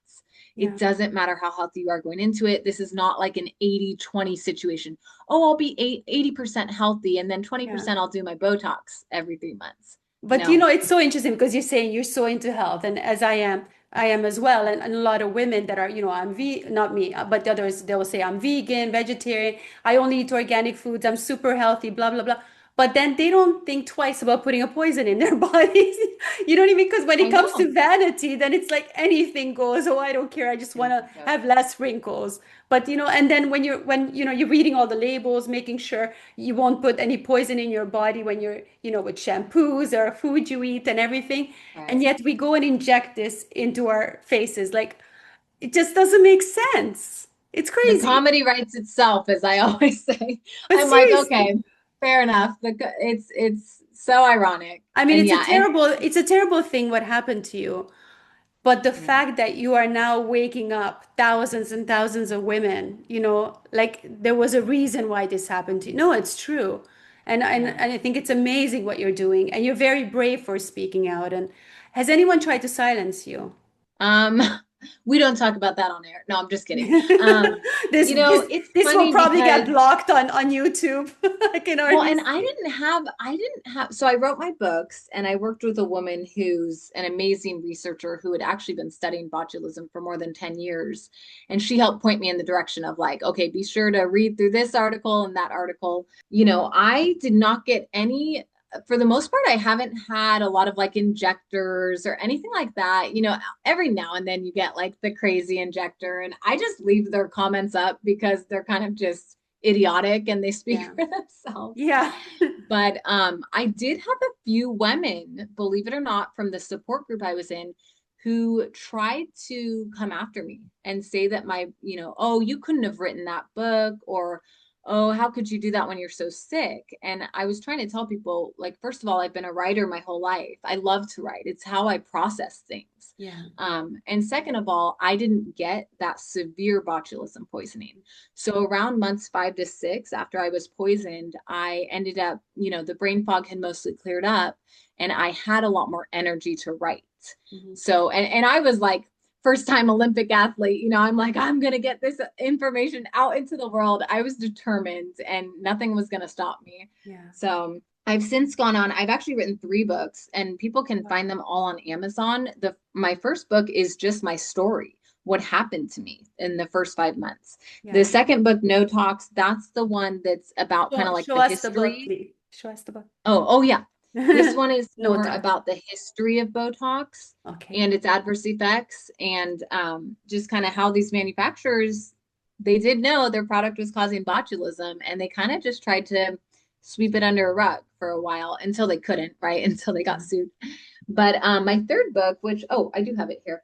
It Yeah. doesn't matter how healthy you are going into it. This is not like an 80-20 situation. Oh, I'll be 80% healthy and then Yeah. 20% I'll do my Botox every 3 months. But No. it's so interesting because you're saying you're so into health, and as I am as well. And a lot of women that are, I'm not me, but the others, they will say I'm vegan, vegetarian, I only eat organic foods, I'm super healthy, blah, blah, blah. But then they don't think twice about putting a poison in their bodies. You don't even, because when it I comes know. to vanity, then it's like anything goes. Oh, I don't care. I just want to Anything goes. have less wrinkles. But and then when you're reading all the labels, making sure you won't put any poison in your body when you're, with shampoos or food you eat and everything. And Right. yet we go and inject this into our faces. Like it just doesn't make sense. It's The crazy. comedy writes itself, as I always say. But I'm like, seriously, okay, fair enough. It's so ironic. I mean, And yeah, and it's a terrible thing what happened to you. But the Yeah. fact that you are now waking up thousands and thousands of women, like there was a reason why this happened to you. No, it's true. Yeah. And I think it's amazing what you're doing. And you're very brave for speaking out. And has anyone tried to silence you? Um, we don't talk about that on air. No, I'm just kidding. This this It's this will funny probably get because blocked on YouTube. I can well, already and see. I didn't have, so I wrote my books and I worked with a woman who's an amazing researcher who had actually been studying botulism for more than 10 years. And she helped point me in the direction of like, okay, be sure to read through this article and that article. I did not get any, for the most part, I haven't had a lot of like injectors or anything like that. Every now and then you get like the crazy injector, and I just leave their comments up because they're kind of just idiotic and they speak Yeah. for themselves. Yeah. But I did have a few women, believe it or not, from the support group I was in who tried to come after me and say that oh, you couldn't have written that book, or oh, how could you do that when you're so sick? And I was trying to tell people, like, first of all, I've been a writer my whole life. I love to write. It's how I process things. Yeah. And second of all, I didn't get that severe botulism poisoning. So around months 5 to 6 after I was poisoned, I ended up, the brain fog had mostly cleared up and I had a lot more energy to write. Mhm. So, and I was like, first time Olympic athlete, I'm like, I'm going to get this information out into the world. I was determined and nothing was going to stop me. Yeah. So I've since gone on, I've actually written 3 books and people can Wow. find them all on Amazon. My first book is just my story, what happened to me in the first 5 months. The Yeah. second book, No Talks, that's the one that's about kind of like Show the us the book, history. please. Show us the book. Oh yeah. This one is No more talk. about the history of Botox Okay. and its adverse effects, and just kind of how these manufacturers, they did know their product was causing botulism and they kind of just tried to sweep it under a rug for a while until they couldn't, right? Until they got Yeah. sued. But my third book, which, oh, I do have it here.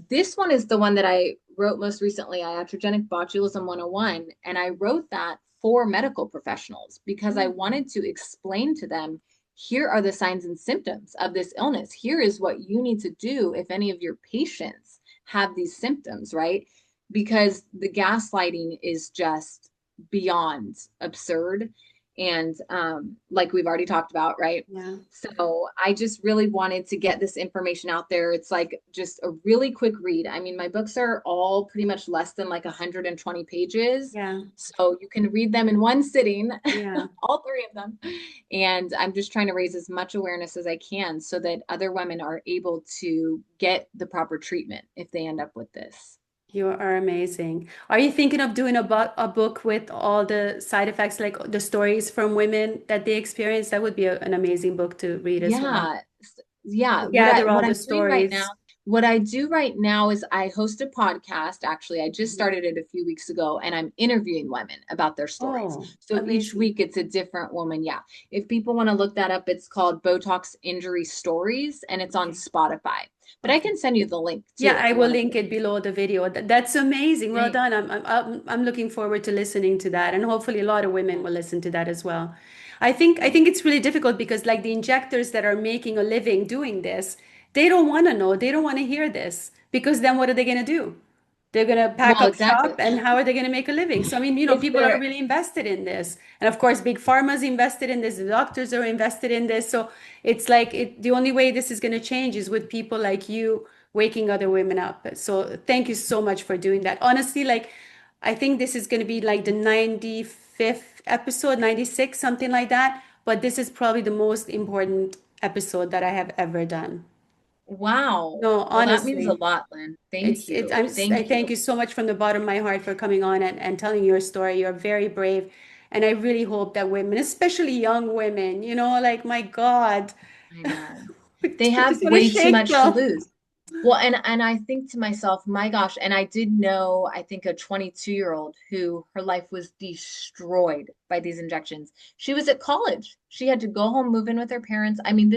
This one is the one that I wrote most recently, Iatrogenic Botulism 101. And I wrote that for medical professionals because I Mm. wanted to explain to them, here are the signs and symptoms of this illness. Here is what you need to do if any of your patients have these symptoms, right? Because the gaslighting is just beyond absurd. And like we've already talked about, right? Yeah. So I just really wanted to get this information out there. It's like just a really quick read. I mean, my books are all pretty much less than like 120 pages. Yeah. So you can read them in one sitting, Yeah. all 3 of them. And I'm just trying to raise as much awareness as I can so that other women are able to get the proper treatment if they end up with this. You are amazing. Are you thinking of doing a book with all the side effects, like the stories from women that they experience? That would be an amazing book to read as well. Yeah. Yeah. To What I gather all what the I'm doing right now, stories. what I do right now is I host a podcast. Actually, I just Mhm. started it a few weeks ago and I'm interviewing women about their stories. Oh, So each amazing. week it's a different woman. Yeah. If people want to look that up, it's called Botox Injury Stories and it's on Okay. Spotify. But I Okay. can send you the link Yeah, too if I you will want to link it below the video. That's amazing. Well Thanks. done. I'm looking forward to listening to that, and hopefully a lot of women will listen to that as well. Yeah. I think it's really difficult because like the injectors that are making a living doing this, they don't want to know. They don't want to hear this because then what are they going to do? They're going to pack Well, up shop exactly. and how are they going to make a living? So, I mean, If people are they're really invested in this. And of course, big pharma's invested in this, the doctors are invested in this. So it's like the only way this is going to change is with people like you waking other women up. So thank you so much for doing that. Honestly, like, I think this is going to be like the 95th episode, 96, something like that. But this is probably the most important episode that I have ever done. wow. No, Well, that means a honestly. lot, Lynn. Thank you. I Thank thank you. you so much from the bottom of my heart for coming on and telling your story. You're very brave. And I really hope that women, especially young women, like my God, I know. I They have just want to way too shake much to them. lose. Well, and I think to myself, my gosh, and I did know, I think a 22-year-old who her life was destroyed by these injections. She was at college. She had to go home, move in with her parents. I mean,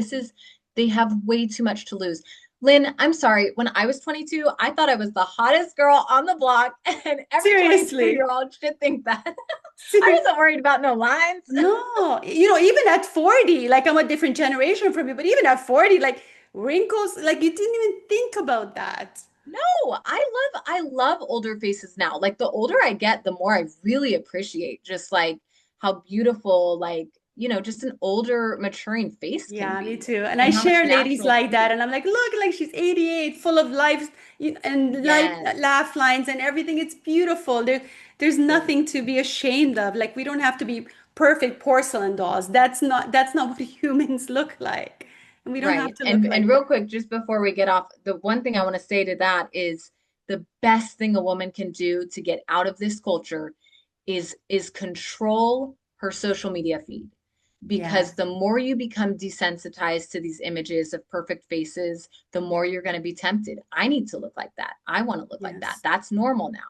they have way too much to lose. Lynn, I'm sorry. When I was 22, I thought I was the hottest girl on the block, and every Seriously. 22-year-old should think that. I Seriously. wasn't worried about no lines. No, even at 40, like I'm a different generation from you, but even at 40, like wrinkles, like you didn't even think about that. No, I love older faces now. Like the older I get, the more I really appreciate just like how beautiful, like, just an older maturing face can Yeah, me be too. And I and how much share ladies natural like that, beauty. and I'm like, look, like she's 88, full of life and life Yes. laugh lines and everything. It's beautiful. There's Right. nothing to be ashamed of. Like we don't have to be perfect porcelain dolls. That's not what humans look like. And we don't have Right. to look And like real that. quick, just before we get off, the one thing I want to say to that is the best thing a woman can do to get out of this culture is control her social media feed. Because Yes. the more you become desensitized to these images of perfect faces, the more you're going to be tempted. I need to look like that. I want to look like that. Yes. That's normal now.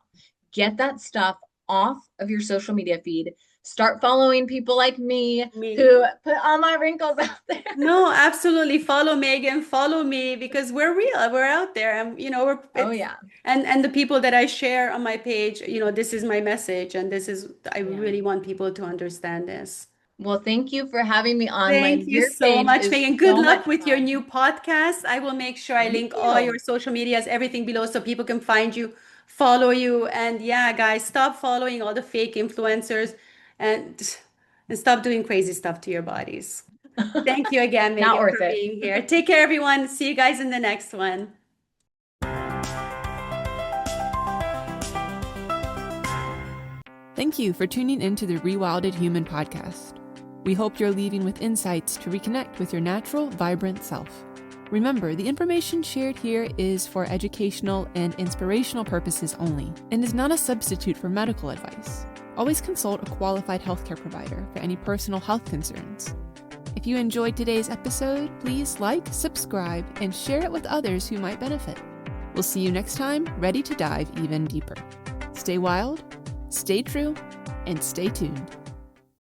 Get that stuff off of your social media feed. Start following people like me Me. who put all my wrinkles out there. No, absolutely. Follow Megan, follow me because we're real. We're out there, and we're Oh it's yeah. and the people that I share on my page, this is my message, and this is I Yeah. really want people to understand this. Well, thank you for having me on, Thank Lynn. you Your so page much, is Megan. Good so luck much with your fun. new podcast. I will make sure I Thank link all you. your social medias, everything below, so people can find you, follow you, and yeah, guys, stop following all the fake influencers and and stop doing crazy stuff to your bodies. Thank you again, Not Megan, worth for it. being here. Take care, everyone. See you guys in the next one. Thank you for tuning in to the Rewilded Human podcast. We hope you're leaving with insights to reconnect with your natural, vibrant self. Remember, the information shared here is for educational and inspirational purposes only and is not a substitute for medical advice. Always consult a qualified healthcare provider for any personal health concerns. If you enjoyed today's episode, please like, subscribe, and share it with others who might benefit. We'll see you next time, ready to dive even deeper. Stay wild, stay true, and stay tuned.